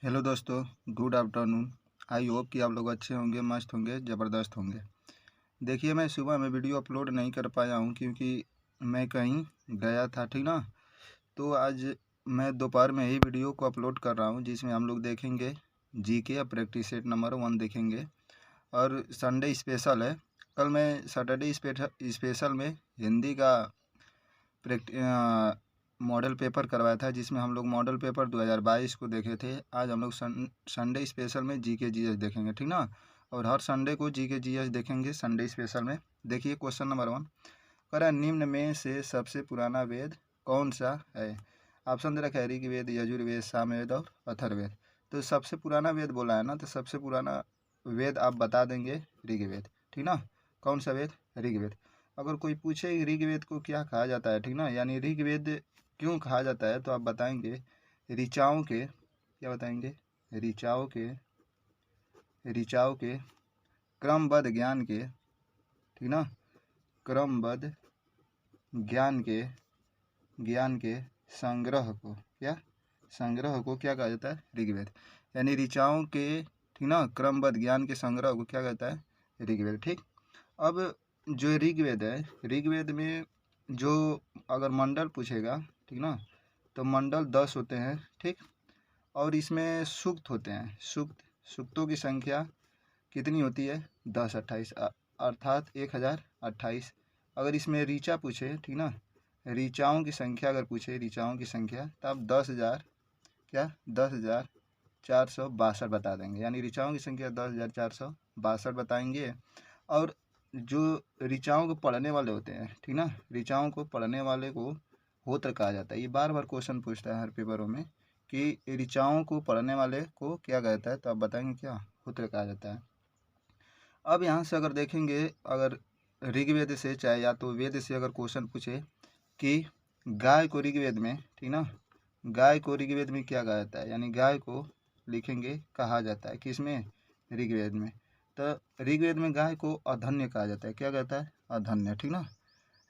Hello दोस्तों, good afternoon. I hope कि आप लोग अच्छे होंगे, मस्त होंगे, ज़बरदस्त होंगे। देखिए, मैं सुबह में वीडियो अपलोड नहीं कर पाया हूँ क्योंकि मैं कहीं गया था, ठीक ना। तो आज मैं दोपहर में ही वीडियो को अपलोड कर रहा हूँ, जिसमें हम लोग देखेंगे जीके या प्रैक्टिस सेट नंबर 1 देखेंगे। और संडे स्पेशल है। कल मैं सैटरडे स्पेशल में हिंदी का मॉडल पेपर करवाया था, जिसमें हम लोग मॉडल पेपर 2022 को देखे थे। आज हम लोग संडे स्पेशल में जीके जीएस देखेंगे, ठीक ना। और हर संडे को जीके जीएस देखेंगे संडे स्पेशल में। देखिए क्वेश्चन नंबर 1 कह रहा है, निम्न में से सबसे पुराना वेद कौन सा है। ऑप्शन दे रखा है ऋग्वेद, यजुर्वेद, सामवेद और अथर्ववेद। तो सबसे पुराना वेद बोला है ना, तो सबसे पुराना वेद आप बता देंगे ऋग्वेद, ठीक ना। कौन सा वेद? ऋग्वेद। अगर कोई पूछे ऋग्वेद को क्या कहा जाता है, ठीक ना, यानी ऋग्वेद क्यों कहा जाता है, तो आप बताएंगे ऋचाओं के, क्या बताएंगे, ऋचाओं के क्रमबद्ध ज्ञान के, ठीक ना, क्रमबद्ध ज्ञान के संग्रह को, क्या कहा जाता है? ऋग्वेद। यानी ऋचाओं के, ठीक ना, क्रमबद्ध ज्ञान के संग्रह को क्या कहता है? ऋग्वेद। ठीक। अब जो ऋग्वेद है, ऋग्वेद में जो अगर मंडल पूछेगा, ठीक ना, तो मंडल 10 होते हैं, ठीक। और इसमें सूक्त होते हैं, सूक्तों की संख्या कितनी होती है? 10 28 अर्थात 1028। अगर इसमें ऋचा पूछे, ठीक ना, ऋचाओं की संख्या अगर पूछे, ऋचाओं की संख्या, तो आप 10,462 बता देंगे। यानी ऋचाओं की संख्या 10,462 बताएंगे। और जो ऋचाओं को पढ़ने वाले होते हैं, ठीक ना, ऋचाओं को पढ़ने वाले को होत्र कहा जाता है। ये बार बार क्वेश्चन पूछता है हर पेपरों में कि ऋचाओं को पढ़ने वाले को क्या कहता है, तो आप बताएंगे क्या? होत्र कहा जाता है। अब यहाँ से अगर देखेंगे, अगर ऋग्वेद से चाहे या तो वेद से अगर क्वेश्चन पूछे कि गाय को ऋग्वेद में, ठीक ना, गाय को ऋग्वेद में क्या कहा जाता है, यानी गाय को लिखेंगे कहा जाता है किसमें? ऋग्वेद में। तो ऋग्वेद में गाय को अधन्य कहा जाता है। क्या कहता है? अधन्य, ठीक ना।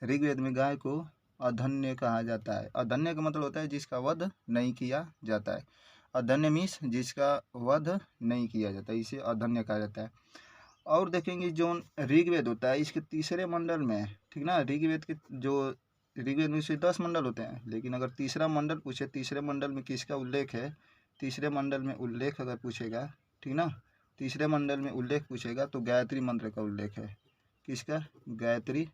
ऋग्वेद में गाय को अधन्य कहा जाता है। अधन्य का मतलब होता है जिसका वध नहीं किया जाता है। अधन्य मीन्स जिसका वध नहीं किया जाता है, इसे अधन्य कहा जाता है। और देखेंगे जो ऋग्वेद होता है, इसके तीसरे मंडल में, ठीक ना, ऋग्वेद में से 10 मंडल होते हैं, लेकिन अगर तीसरा मंडल पूछे, तीसरे मंडल में किसका उल्लेख है, तीसरे मंडल में उल्लेख अगर पूछेगा, ठीक ना, तीसरे मंडल में उल्लेख पूछेगा तो गायत्री मंत्र का उल्लेख है। किसका? गायत्री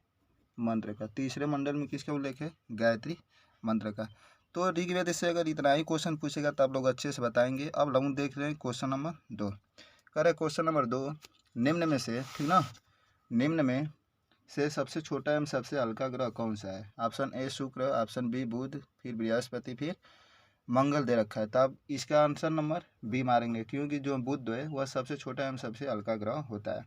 मंत्र का। तीसरे मंडल में किसका उल्लेख है? गायत्री मंत्र का। तो ऋग्वेद से अगर इतना ही क्वेश्चन पूछेगा तो आप लोग अच्छे से बताएंगे। अब हम देख रहे हैं क्वेश्चन नंबर 2। कह रहे क्वेश्चन नंबर 2, निम्न में से, ठीक ना, निम्न में से सबसे छोटा एवं सबसे हल्का ग्रह कौन सा है? ऑप्शन ए शुक्र, ऑप्शन बी बुध, फिर बृहस्पति, फिर मंगल दे रखा है। तब इसका आंसर नंबर बी मारेंगे, क्योंकि जो बुध है वह सबसे छोटा एवं सबसे हल्का ग्रह होता है।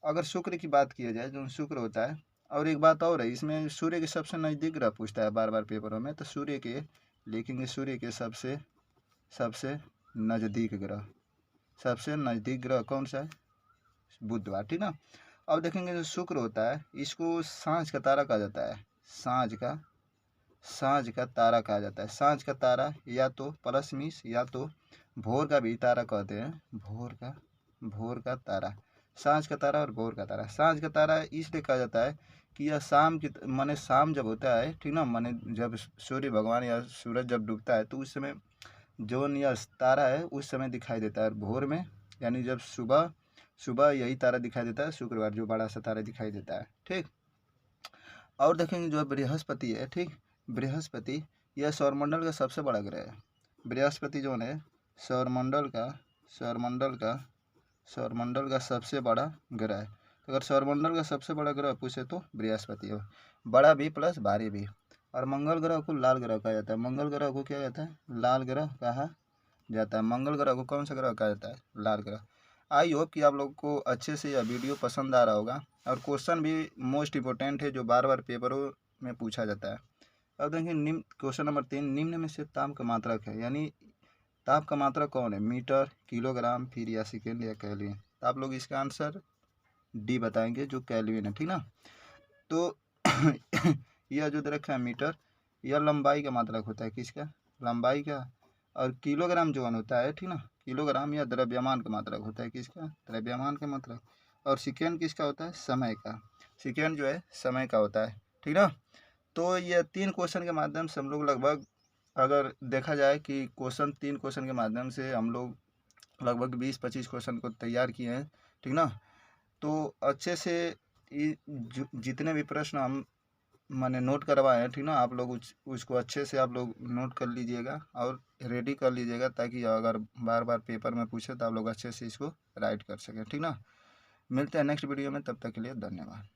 अगर शुक्र की बात किया जाए, जो शुक्र होता है, और एक बात और है, इसमें सूर्य के सबसे नज़दीक ग्रह पूछता है बार बार पेपरों में, तो सूर्य के लिखेंगे, सूर्य के सबसे नज़दीक ग्रह कौन सा है? बुधवार, ठीक ना। अब देखेंगे जो शुक्र होता है, इसको सांझ का तारा कहा जाता है। सांझ का तारा कहा जाता है। सांझ का तारा या तो परसमिस या तो भोर का भी तारा कहते हैं। भोर का तारा, सांझ का तारा और भोर का तारा। सांझ का तारा इसलिए कहा जाता है कि यह शाम की, माने शाम जब होता है, ठीक ना, माने जब सूर्य भगवान या सूरज जब डूबता है तो उस समय जो यह तारा है उस समय दिखाई देता है। और भोर में यानी जब सुबह यही तारा दिखाई देता है, शुक्रवार, जो बड़ा सा तारा दिखाई देता है, ठीक। और देखेंगे जो बृहस्पति है, ठीक, बृहस्पति यह सौरमंडल का सबसे बड़ा ग्रह है। बृहस्पति जो है सौरमंडल का सबसे बड़ा ग्रह है। तो अगर सौरमंडल का सबसे बड़ा ग्रह पूछे तो बृहस्पति है, बड़ा भी प्लस भारी भी। और मंगल ग्रह को लाल ग्रह कहा जाता है। मंगल ग्रह को क्या कहता है? लाल ग्रह कहा जाता है। मंगल ग्रह को कौन सा ग्रह कहा जाता है? लाल ग्रह। आई होप कि आप लोग को अच्छे से यह वीडियो पसंद आ रहा होगा। और क्वेश्चन भी मोस्ट इम्पोर्टेंट है, जो बार बार पेपरों में पूछा जाता है। अब देखिए निम्न, क्वेश्चन नंबर 3, निम्न में से ताप का मात्रक है, यानी ताप का मात्रक कौन है? मीटर, किलोग्राम, फिर या सेकेंड या केल्विन। तो आप लोग इसका आंसर डी बताएंगे, जो केल्विन है, ठीक ना। तो यह जो दे रखा है मीटर, यह लंबाई का मात्रक होता है। किसका? लंबाई का। और किलोग्राम जो होता है, ठीक ना, किलोग्राम या द्रव्यमान का मात्रक होता है, किसका, द्रव्यमान का मात्रक। और सेकेंड किसका होता है, समय का, सेकेंड जो है समय का होता है, ठीक ना। तो ये 3 क्वेश्चन के माध्यम से हम लोग लगभग, अगर देखा जाए कि तीन क्वेश्चन के माध्यम से हम लोग लगभग 20-25 क्वेश्चन को तैयार किए हैं, ठीक ना। तो अच्छे से जितने भी प्रश्न हम मैंने नोट करवाए हैं, ठीक ना, आप लोग उसको अच्छे से आप लोग नोट कर लीजिएगा और रेडी कर लीजिएगा, ताकि अगर बार बार पेपर में पूछे तो आप लोग अच्छे से इसको राइट कर सकें, ठीक ना। मिलते हैं नेक्स्ट वीडियो में, तब तक के लिए धन्यवाद।